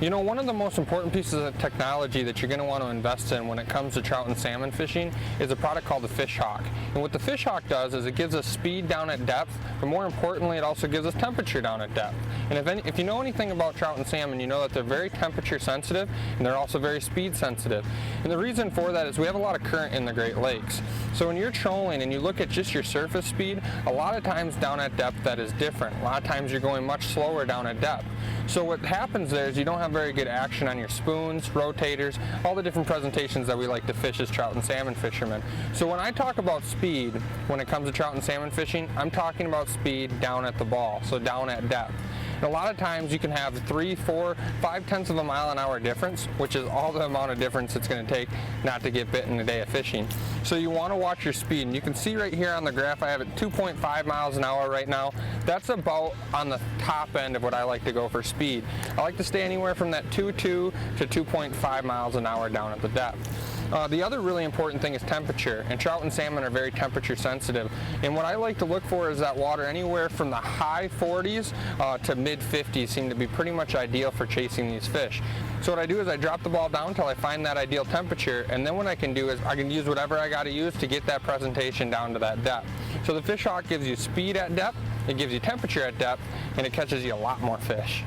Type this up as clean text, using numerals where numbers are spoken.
You know, one of the most important pieces of technology that you're going to want to invest in when it comes to trout and salmon fishing is a product called the Fish Hawk. And what the Fish Hawk does is it gives us speed down at depth, but more importantly it also gives us temperature down at depth. And if you know anything about trout and salmon, you know that they're very temperature sensitive and they're also very speed sensitive. And the reason for that is we have a lot of current in the Great Lakes. So when you're trolling and you look at just your surface speed, a lot of times down at depth that is different. A lot of times you're going much slower down at depth. So what happens there is you don't have very good action on your spoons, rotators, all the different presentations that we like to fish as trout and salmon fishermen. So when I talk about speed, when it comes to trout and salmon fishing, I'm talking about speed down at the ball, so down at depth. And a lot of times you can have 3, 4, 5/10 of a mile an hour difference, which is all the amount of difference it's going to take not to get bit in a day of fishing. So you want to watch your speed. And you can see right here on the graph I have it 2.5 miles an hour right now. That's about on the top end of what I like to go for speed. I like to stay anywhere from that 2.2 to 2.5 miles an hour down at the depth. The other really important thing is temperature, and trout and salmon are very temperature sensitive. And what I like to look for is that water anywhere from the high 40s to mid 50s seem to be pretty much ideal for chasing these fish. So what I do is I drop the ball down until I find that ideal temperature, and then what I can do is I can use whatever I got to use to get that presentation down to that depth. So the Fish Hawk gives you speed at depth, it gives you temperature at depth, and it catches you a lot more fish.